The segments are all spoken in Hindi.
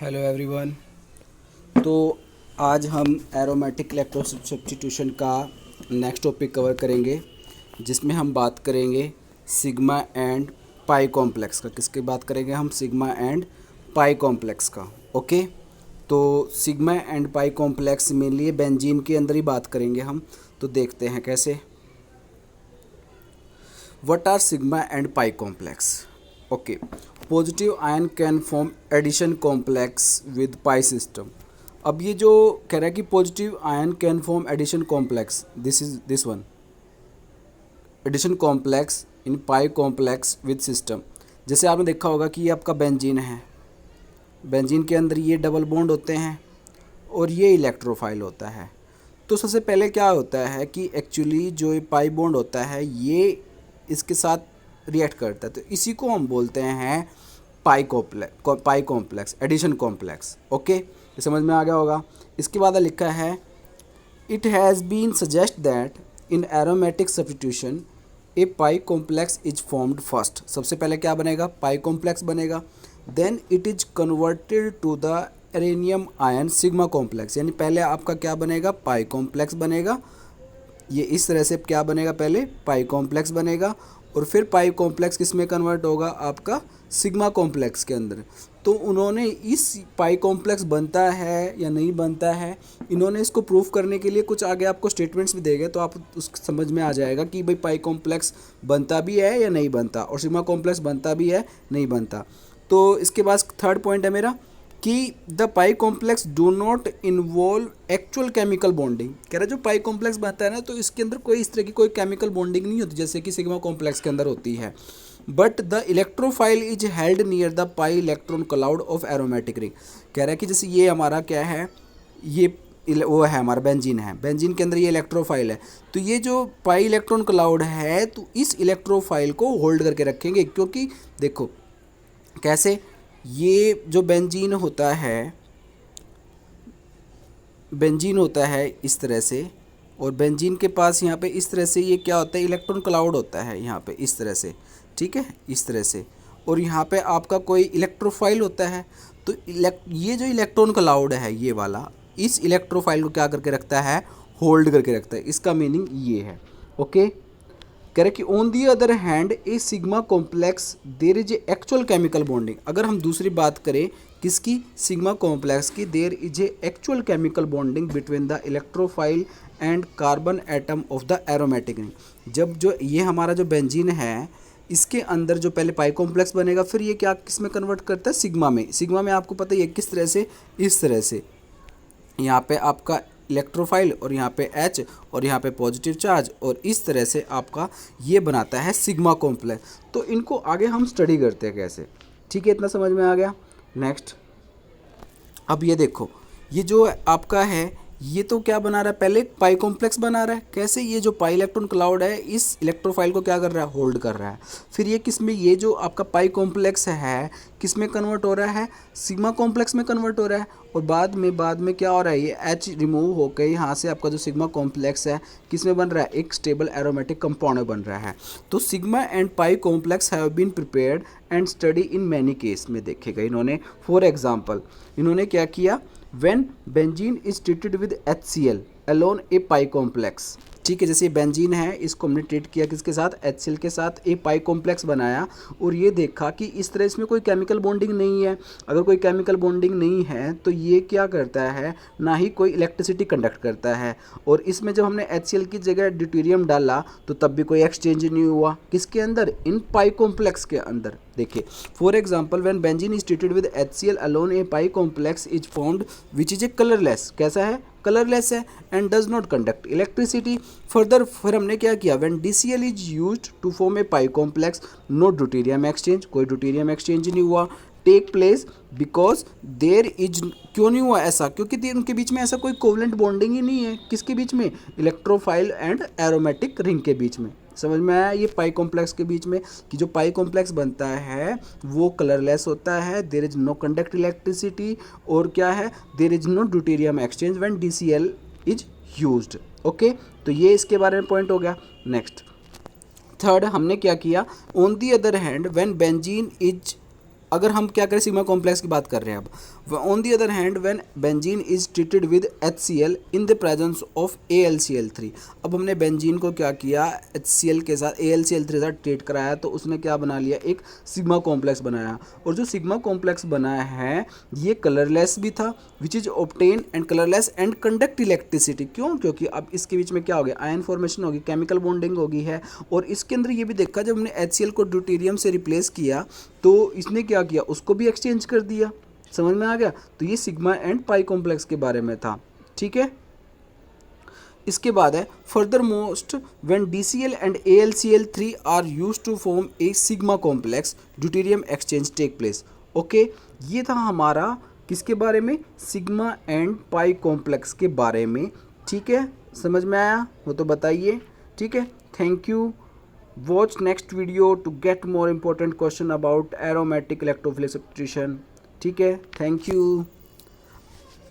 Hello everyone. तो आज हम एरोमेटिक इलेक्ट्रो सब्स्टिट्यूशन का नेक्स्ट टॉपिक कवर करेंगे, जिसमें हम बात करेंगे सिग्मा एंड पाई कॉम्प्लेक्स का। किसकी बात करेंगे हम? सिग्मा एंड पाई कॉम्प्लेक्स का। ओके, तो sigma and pi complex mainly benzene के अंदर ही बात करेंगे हम। तो देखते हैं कैसे। What are sigma and pi complex? Okay, positive ion can form addition complex with pi system. अब ये जो कह रहा है कि positive ion can form addition complex, this one addition complex in pi complex with system. जैसे आपने देखा होगा कि ये आपका बेंजीन है, बेंजीन के अंदर ये डबल बॉन्ड होते हैं और ये इलेक्ट्रोफाइल होता है। तो सबसे पहले क्या होता है कि एक्चुअली जो ये पाई बॉन्ड होता है ये इसके साथ रिएक्ट करता है, तो इसी को हम बोलते हैं पाई कॉम्प्लेक्स एडिशन कॉम्प्लेक्स। ओके, ये समझ में आ गया होगा। इसके बाद लिखा है it has been suggest that in aromatic substitution a pi complex is formed first. सबसे पहले क्या बनेगा? पाई कॉम्प्लेक्स बनेगा। Then it is converted to the arenium ion sigma complex. यानी पहले आपका क्या बनेगा? पाई कॉम्प्लेक्स बनेगा। ये इस तरह से क्या बनेगा? पहले पाई कॉम्प्लेक्स बनेगा और फिर पाई कॉम्प्लेक्स किस में कन्वर्ट होगा? आपका सिग्मा कॉम्प्लेक्स के अंदर। तो उन्होंने इस पाई कॉम्प्लेक्स बनता है या नहीं बनता है, इन्होंने इसको प्रूफ करने के लिए कुछ आगे आपको स्टेटमेंट्स भी देंगे, तो आप उस समझ में आ जाएगा कि भाई पाई कॉम्प्लेक्स बनता भी है या नहीं बनता और सिग्मा कॉम्प्लेक्स बनता भी है नहीं बनता। तो इसके बाद थर्ड पॉइंट है मेरा कि the pi complex do not involve actual chemical bonding. कह रहा है जो पाई कॉम्प्लेक्स बनता है ना, तो इसके अंदर कोई इस तरह की कोई केमिकल बॉन्डिंग नहीं होती जैसे कि सिग्मा कॉम्प्लेक्स के अंदर होती है। But the electrophile is held near the pi electron cloud of aromatic ring. कह रहा है कि जैसे ये हमारा क्या है, ये वो है हमारा बेंजीन है, बेंजीन के अंदर ये इलेक्ट्रोफाइल है, तो ये जो पाई इलेक्ट्रॉन क्लाउड है तो इस इलेक्ट्रोफाइल को होल्ड करके रखेंगे। क्योंकि देखो कैसे, ये जो बेंजीन होता है, बेंजीन होता है इस तरह से, और बेंजीन के पास यहाँ पे इस तरह से ये क्या होता है? इलेक्ट्रॉन क्लाउड होता है यहाँ पे इस तरह से, ठीक है, इस तरह से। और यहाँ पे आपका कोई इलेक्ट्रोफाइल होता है। तो ये जो इलेक्ट्रॉन क्लाउड है ये वाला, इस इलेक्ट्रोफाइल को क्या करके रखता है? होल्ड करके रखता है। इसका मीनिंग ये है। ओके, कह रहे कि on the other hand A sigma complex there is a actual chemical bonding. अगर हम दूसरी बात करें किसकी? सिग्मा कॉम्प्लेक्स की, there is a actual chemical bonding between the electrophile and carbon atom of the aromatic ring. जब जो ये हमारा जो बेंजीन है इसके अंदर जो पहले पाई कॉम्प्लेक्स बनेगा, फिर ये क्या किस में कन्वर्ट करता है? सिग्मा में। सिग्मा में आपको पता है ये किस तरह से? इस तरह से। यहाँ पे आपका इलेक्ट्रोफाइल और यहाँ पे H और यहाँ पे पॉजिटिव चार्ज, और इस तरह से आपका ये बनाता है सिग्मा कॉम्प्लेक्स। तो इनको आगे हम स्टडी करते हैं कैसे। ठीक है, इतना समझ में आ गया। नेक्स्ट, अब ये देखो, ये जो आपका है ये तो क्या बना रहा है? पहले पाई कॉम्प्लेक्स बना रहा है। कैसे? ये जो पाई इलेक्ट्रॉन क्लाउड है इस इलेक्ट्रोफाइल को क्या कर रहा है? होल्ड कर रहा है। फिर ये किस में? ये जो आपका पाई कॉम्प्लेक्स है किस में कन्वर्ट हो रहा है? सिग्मा कॉम्प्लेक्स में कन्वर्ट हो रहा है। और बाद में क्या हो रहा है? ये H रिमूव होकर यहाँ से आपका जो सिग्मा कॉम्प्लेक्स है किस में बन रहा है? एक स्टेबल एरोमेटिक कंपाउंड में बन रहा है। तो sigma and pi complex have been prepared and study in many case में देखेगा इन्होंने। फॉर एग्जाम्पल, इन्होंने क्या किया? when benzene is treated with HCl alone a pi complex। ठीक है, जैसे ये बेंजीन है इसको हमने ट्रीट किया किसके साथ? HCl के साथ। ए पाई कॉम्प्लेक्स बनाया और ये देखा कि इस तरह इसमें कोई केमिकल बॉन्डिंग नहीं है। अगर कोई केमिकल बॉन्डिंग नहीं है तो ये क्या करता है? ना ही कोई इलेक्ट्रिसिटी कंडक्ट करता है। और इसमें जब हमने HCl की जगह ड्यूटेरियम डाला तो तब भी कोई एक्सचेंज नहीं हुआ। किसके अंदर? इन पाई कॉम्प्लेक्स के अंदर। देखिए, for example when benzene is treated with HCl alone a pi complex is formed which is a colourless. कैसा है? कलरलेस है and does not conduct electricity. Further फिर हमने क्या किया? When DCl is used to form a pi complex no deuterium exchange, कोई ड्यूटेरियम एक्सचेंज नहीं हुआ। Take place because there is, क्यों नहीं हुआ ऐसा? क्योंकि उनके बीच में ऐसा कोई कोवलेंट बॉन्डिंग ही नहीं है। किसके बीच में? इलेक्ट्रोफाइल एंड एरोमेटिक रिंग के बीच में। समझ में आया? ये पाई कॉम्प्लेक्स के बीच में कि जो पाई कॉम्प्लेक्स बनता है वो कलरलेस होता है, there is no conduct electricity, और क्या है? There is no deuterium exchange when DCl is used. Okay, तो ये इसके बारे में पॉइंट हो गया। नेक्स्ट, थर्ड हमने क्या किया? On the other hand when benzene is अगर हम क्या करें, सिग्मा कॉम्प्लेक्स की बात कर रहे हैं अब। On the other hand when benzene is treated with HCl in the presence of AlCl3। अब हमने बेंजीन को क्या किया, HCl के साथ AlCl3 के साथ ट्रीट कराया तो उसने क्या बना लिया, एक सिग्मा कॉम्प्लेक्स बनाया। और जो सिग्मा कॉम्प्लेक्स बनाया है ये कलरलेस भी था, which is obtain and colourless and conduct electricity. क्यों? क्योंकि अब इसके बीच में क्या हो गया, आयन फॉर्मेशन होगी, केमिकल बॉन्डिंग होगी है। और इसके अंदर ये भी देखा, जब हमने HCl को ड्यूटेरियम से रिप्लेस किया तो इसने क्या किया, उसको भी एक्सचेंज कर दिया। समझ में आ गया? तो ये सिग्मा एंड पाई कॉम्प्लेक्स के बारे में था। ठीक है, इसके बाद है further most when DCl and AlCl3 are used to form a sigma complex deuterium exchange take place. Okay, ये था हमारा किसके बारे में, सिग्मा एंड पाई कॉम्प्लेक्स के बारे में। ठीक है, समझ में आया वो तो बताइए। ठीक है, thank you. Watch next video to get more important question about aromatic electrophilic substitution। ठीक है, थैंक यू।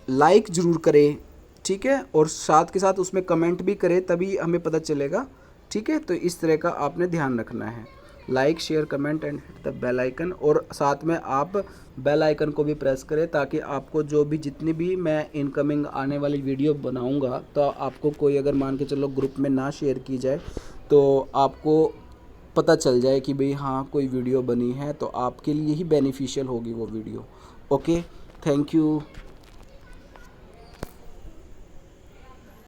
लाइक ज़रूर करें, ठीक है, और साथ के साथ उसमें कमेंट भी करें, तभी हमें पता चलेगा। ठीक है, तो इस तरह का आपने ध्यान रखना है, like share comment and hit the bell icon. और साथ में आप बेल आइकन को भी प्रेस करें ताकि आपको जो भी जितनी भी मैं इनकमिंग आने वाली वीडियो बनाऊंगा तो आपको कोई अगर मान के चलो ग्रुप में ना शेयर की जाए तो आपको पता चल जाए कि भाई हाँ कोई वीडियो बनी है, तो आपके लिए ही बेनिफिशियल होगी वो वीडियो। Okay, thank you.